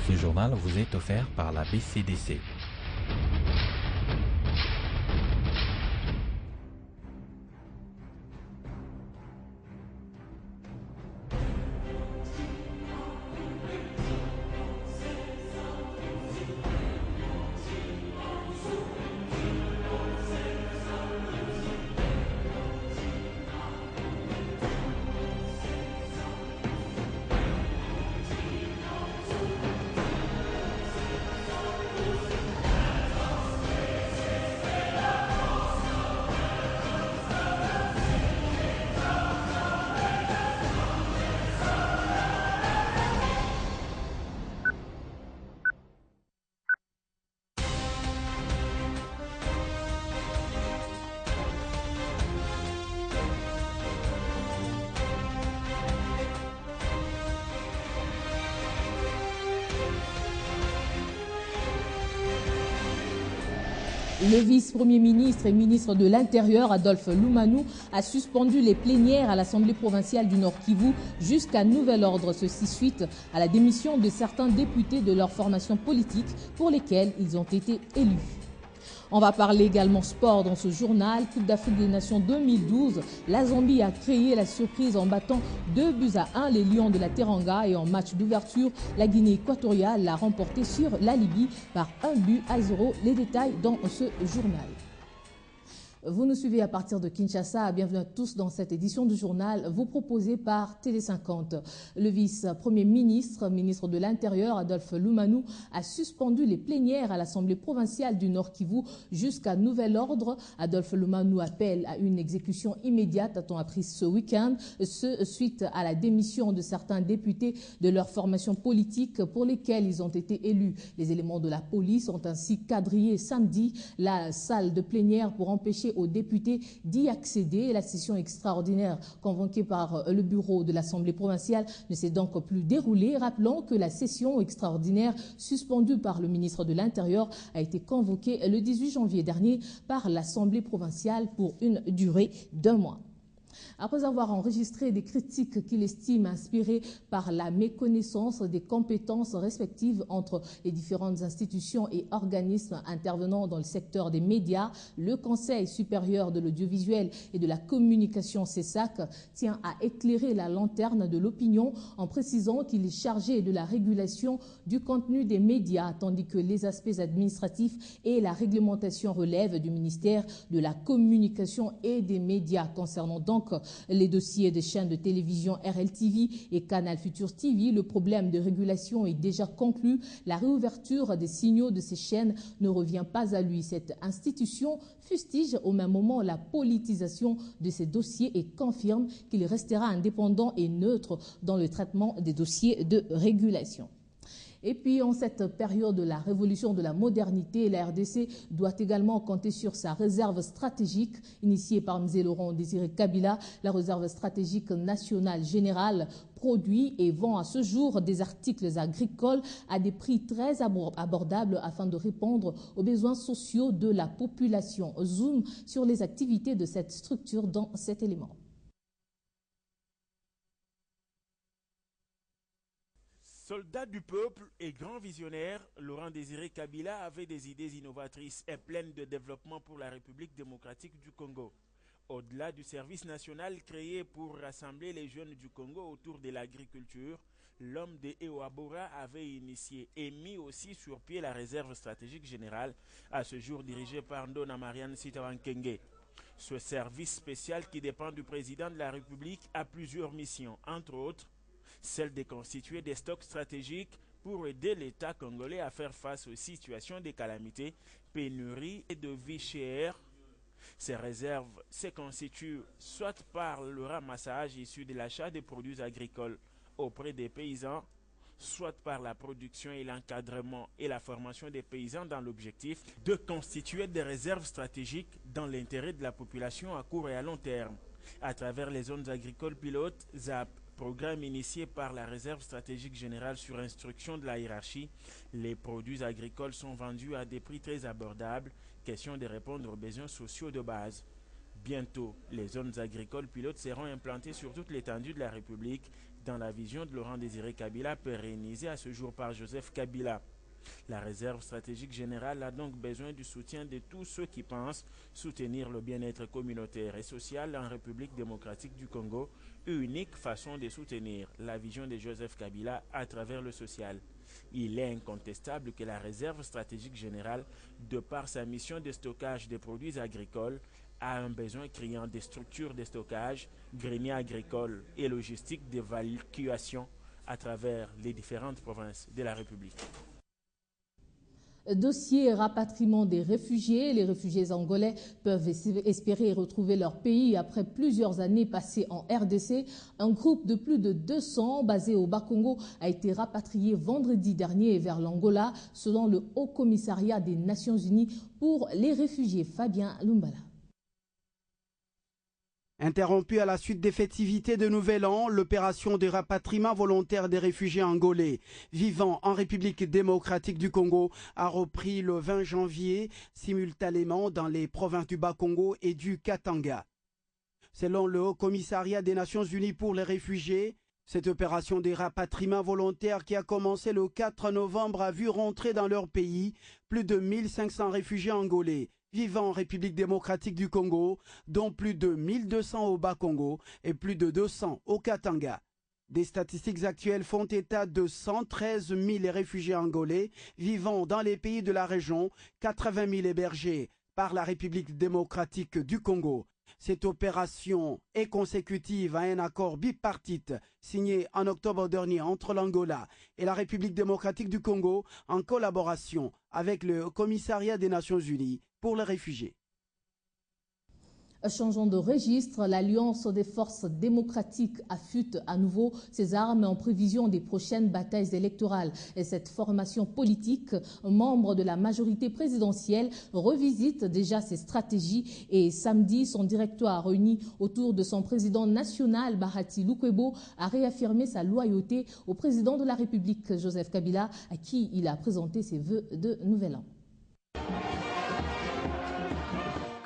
Ce journal vous est offert par la BCDC. Le vice-premier ministre et ministre de l'Intérieur, Adolphe Loumanou, a suspendu les plénières à l'Assemblée provinciale du Nord-Kivu jusqu'à nouvel ordre, ceci suite à la démission de certains députés de leur formation politique pour lesquels ils ont été élus. On va parler également sport dans ce journal. Coupe d'Afrique des Nations 2012, la Zambie a créé la surprise en battant 2-1 les Lions de la Teranga et en match d'ouverture, la Guinée équatoriale l'a remporté sur la Libye par 1-0. Les détails dans ce journal. Vous nous suivez à partir de Kinshasa. Bienvenue à tous dans cette édition du journal vous proposée par Télé 50. Le vice-premier ministre, ministre de l'Intérieur, Adolphe Loumanou, a suspendu les plénières à l'Assemblée provinciale du Nord-Kivu jusqu'à nouvel ordre. Adolphe Loumanou appelle à une exécution immédiate, a-t-on appris ce week-end, suite à la démission de certains députés de leur formation politique pour lesquels ils ont été élus. Les éléments de la police ont ainsi quadrillé samedi la salle de plénière pour empêcher aux députés d'y accéder. La session extraordinaire convoquée par le bureau de l'Assemblée provinciale ne s'est donc plus déroulée. Rappelons que la session extraordinaire suspendue par le ministre de l'Intérieur a été convoquée le 18 janvier dernier par l'Assemblée provinciale pour une durée d'1 mois. Après avoir enregistré des critiques qu'il estime inspirées par la méconnaissance des compétences respectives entre les différentes institutions et organismes intervenant dans le secteur des médias, le Conseil supérieur de l'audiovisuel et de la communication CESAC tient à éclairer la lanterne de l'opinion en précisant qu'il est chargé de la régulation du contenu des médias, tandis que les aspects administratifs et la réglementation relèvent du ministère de la communication et des médias. Concernant donc les dossiers des chaînes de télévision RLTV et Canal Futur TV, le problème de régulation est déjà conclu. La réouverture des signaux de ces chaînes ne revient pas à lui. Cette institution fustige au même moment la politisation de ces dossiers et confirme qu'il restera indépendant et neutre dans le traitement des dossiers de régulation. Et puis, en cette période de la révolution de la modernité, la RDC doit également compter sur sa réserve stratégique, initiée par M. Laurent Désiré Kabila. La réserve stratégique nationale générale produit et vend à ce jour des articles agricoles à des prix très abordables afin de répondre aux besoins sociaux de la population. Zoom sur les activités de cette structure dans cet élément. Soldat du peuple et grand visionnaire, Laurent Désiré Kabila avait des idées innovatrices et pleines de développement pour la République démocratique du Congo. Au-delà du service national créé pour rassembler les jeunes du Congo autour de l'agriculture, l'homme de Eoabora avait initié et mis aussi sur pied la réserve stratégique générale, à ce jour dirigée par Ndona Marianne Sitawankenge. Ce service spécial qui dépend du président de la République a plusieurs missions, entre autres celle de constituer des stocks stratégiques pour aider l'État congolais à faire face aux situations de calamité, pénurie et de vie chère. Ces réserves se constituent soit par le ramassage issu de l'achat des produits agricoles auprès des paysans, soit par la production et l'encadrement et la formation des paysans dans l'objectif de constituer des réserves stratégiques dans l'intérêt de la population à court et à long terme. À travers les zones agricoles pilotes, ZAP, programme initié par la réserve stratégique générale sur instruction de la hiérarchie, les produits agricoles sont vendus à des prix très abordables, question de répondre aux besoins sociaux de base. Bientôt, les zones agricoles pilotes seront implantées sur toute l'étendue de la République dans la vision de Laurent Désiré Kabila, pérennisée à ce jour par Joseph Kabila. La réserve stratégique générale a donc besoin du soutien de tous ceux qui pensent soutenir le bien-être communautaire et social en République démocratique du Congo, unique façon de soutenir la vision de Joseph Kabila à travers le social. Il est incontestable que la réserve stratégique générale, de par sa mission de stockage des produits agricoles, a un besoin criant des structures de stockage, greniers agricoles et logistiques d'évacuation à travers les différentes provinces de la République. Dossier rapatriement des réfugiés. Les réfugiés angolais peuvent espérer retrouver leur pays après plusieurs années passées en RDC. Un groupe de plus de 200 basé au Bas-Congo a été rapatrié vendredi dernier vers l'Angola selon le Haut Commissariat des Nations Unies pour les réfugiés. Fabien Lumbala. Interrompue à la suite des festivités de Nouvel An, l'opération de rapatriement volontaire des réfugiés angolais vivant en République démocratique du Congo a repris le 20 janvier, simultanément dans les provinces du Bas-Congo et du Katanga. Selon le Haut Commissariat des Nations Unies pour les réfugiés, cette opération de rapatriement volontaire qui a commencé le 4 novembre a vu rentrer dans leur pays plus de 1500 réfugiés angolais vivant en République démocratique du Congo, dont plus de 1200 au Bas-Congo et plus de 200 au Katanga. Des statistiques actuelles font état de 113 000 réfugiés angolais vivant dans les pays de la région, 80 000 hébergés par la République démocratique du Congo. Cette opération est consécutive à un accord bipartite signé en octobre dernier entre l'Angola et la République démocratique du Congo en collaboration avec le Commissariat des Nations Unies pour les réfugiés. Changeons de registre, l'Alliance des forces démocratiques affûte à nouveau ses armes en prévision des prochaines batailles électorales. Et cette formation politique, membre de la majorité présidentielle, revisite déjà ses stratégies et samedi, son directoire réuni autour de son président national, Bahati Lukwebo, a réaffirmé sa loyauté au président de la République, Joseph Kabila, à qui il a présenté ses vœux de Nouvel An.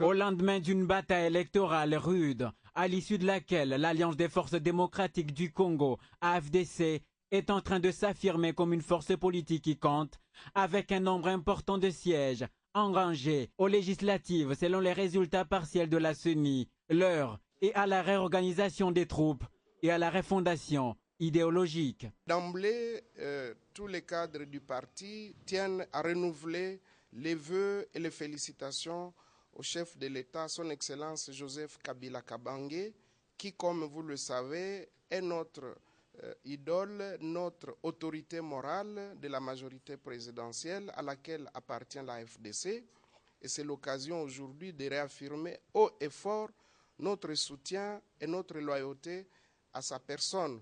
Au lendemain d'une bataille électorale rude, à l'issue de laquelle l'Alliance des forces démocratiques du Congo, AFDC, est en train de s'affirmer comme une force politique qui compte, avec un nombre important de sièges enrangés aux législatives selon les résultats partiels de la CENI, l'heure est à la réorganisation des troupes et à la refondation idéologique. D'emblée, tous les cadres du parti tiennent à renouveler les vœux et les félicitations au chef de l'État, son Excellence Joseph Kabila Kabange, qui, comme vous le savez, est notre idole, notre autorité morale de la majorité présidentielle à laquelle appartient la FDC. Et c'est l'occasion aujourd'hui de réaffirmer haut et fort notre soutien et notre loyauté à sa personne.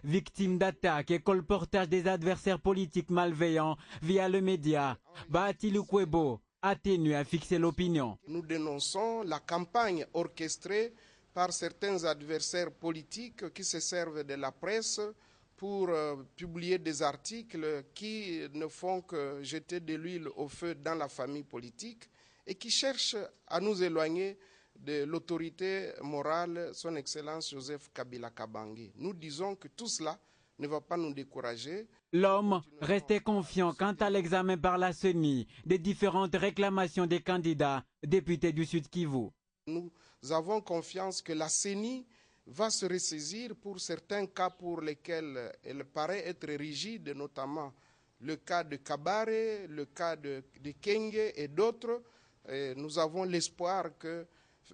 Victime d'attaques et colportage des adversaires politiques malveillants via le média, Bahati Lukwebo a tenu à fixer l'opinion. Nous dénonçons la campagne orchestrée par certains adversaires politiques qui se servent de la presse pour publier des articles qui ne font que jeter de l'huile au feu dans la famille politique et qui cherchent à nous éloigner de l'autorité morale, son Excellence Joseph Kabila Kabange. Nous disons que tout cela ne va pas nous décourager. L'homme restait confiant quant à l'examen par la CENI des différentes réclamations des candidats députés du Sud Kivu. Nous avons confiance que la CENI va se ressaisir pour certains cas pour lesquels elle paraît être rigide, notamment le cas de Kabare, le cas de Kenge et d'autres. Nous avons l'espoir que,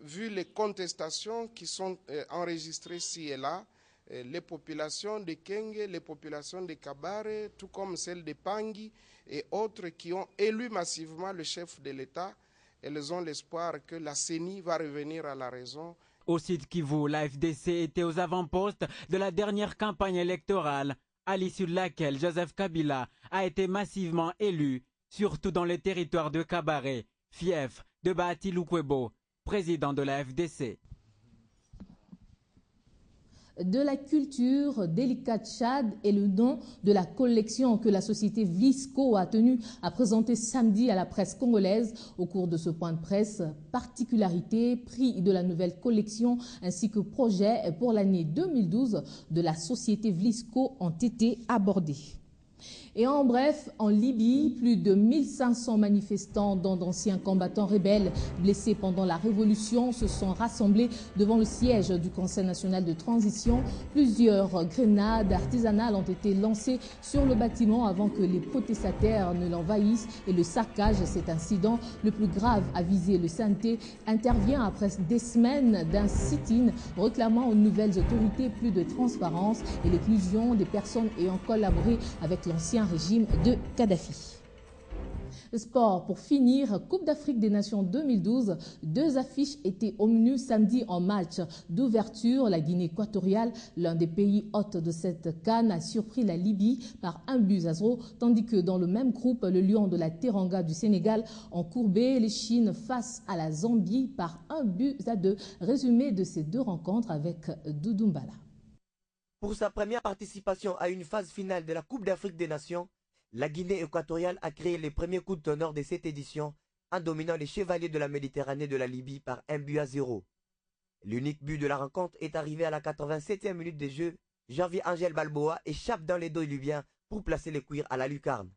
vu les contestations qui sont enregistrées ici et là, les populations de Kenge, les populations de Kabare, tout comme celles de Pangi et autres qui ont élu massivement le chef de l'État, elles ont l'espoir que la CENI va revenir à la raison. Au Sud Kivu, la FDC était aux avant-postes de la dernière campagne électorale, à l'issue de laquelle Joseph Kabila a été massivement élu, surtout dans le territoire de Kabare, fief de Bahati Lukwebo, président de la FDC. de la culture, Délicat Tchad est le nom de la collection que la société Vlisco a tenu à présenter samedi à la presse congolaise. Au cours de ce point de presse, particularité, prix de la nouvelle collection ainsi que projet pour l'année 2012 de la société Vlisco ont été abordés. Et en bref, en Libye, plus de 1500 manifestants, dont d'anciens combattants rebelles blessés pendant la révolution, se sont rassemblés devant le siège du Conseil national de transition. Plusieurs grenades artisanales ont été lancées sur le bâtiment avant que les protestataires ne l'envahissent. Et le saccage, cet incident le plus grave à viser le CNT, intervient après des semaines d'un sit-in réclamant aux nouvelles autorités plus de transparence et l'inclusion des personnes ayant collaboré avec l'ancien régime de Kadhafi. Sport, pour finir, Coupe d'Afrique des Nations 2012, 2 affiches étaient au menu samedi en match d'ouverture. La Guinée équatoriale, l'un des pays hôtes de cette CAN, a surpris la Libye par 1-0, tandis que dans le même groupe, le Lion de la Teranga du Sénégal ont courbé les Chines face à la Zambie par 1-2. Résumé de ces 2 rencontres avec Doudoumbala. Pour sa première participation à une phase finale de la Coupe d'Afrique des Nations, la Guinée équatoriale a créé les premiers coups de tonnerre de cette édition en dominant les Chevaliers de la Méditerranée de la Libye par 1-0. L'unique but de la rencontre est arrivé à la 87e minute de jeu. Janvier Angel Balboa échappe dans les dos libyens pour placer les cuirs à la lucarne.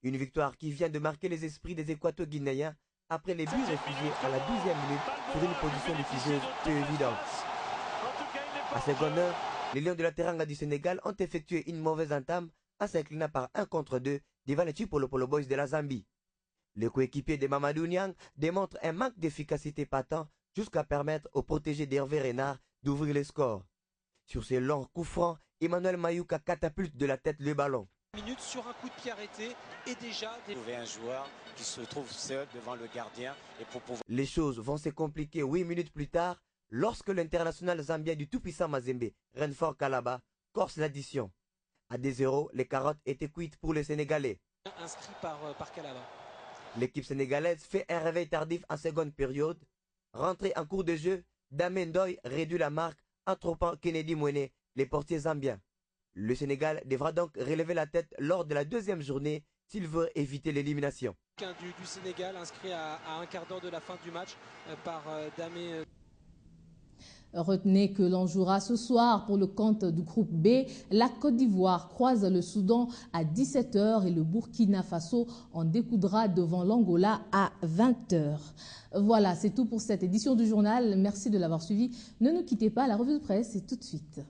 Une victoire qui vient de marquer les esprits des Équato-Guinéens après les buts réfugiés à la 12e minute sur une position diffuseuse peu évidente. À seconde heure, les Lions de la Teranga du Sénégal ont effectué une mauvaise entame en s'inclinant par 1-2 devant les Chipolo Boys de la Zambie. Le coéquipier de Mamadou Niang démontre un manque d'efficacité patent jusqu'à permettre aux protégés d'Hervé Renard d'ouvrir les scores. Sur ces longs coups francs, Emmanuel Mayouka catapulte de la tête le ballon. Minute sur un coup de pied arrêté et déjà trouver un joueur qui se trouve seul devant le gardien et pour pouvoir... Les choses vont se compliquer 8 minutes plus tard lorsque l'international zambien du tout-puissant Mazembe, Renfort Kalaba, corse l'addition. À 2-0, les carottes étaient cuites pour les Sénégalais. Inscrit par Kalaba. L'équipe sénégalaise fait un réveil tardif en seconde période. Rentré en cours de jeu, Damien Ndoye réduit la marque en trompant Kennedy Mwene, les portiers zambiens. Le Sénégal devra donc relever la tête lors de la 2e journée s'il veut éviter l'élimination. Du Sénégal inscrit à un quart d'heure de la fin du match par Damien. Retenez que l'on jouera ce soir pour le compte du groupe B. La Côte d'Ivoire croise le Soudan à 17 h et le Burkina Faso en découdra devant l'Angola à 20 h. Voilà, c'est tout pour cette édition du journal. Merci de l'avoir suivi. Ne nous quittez pas, la revue de presse est tout de suite.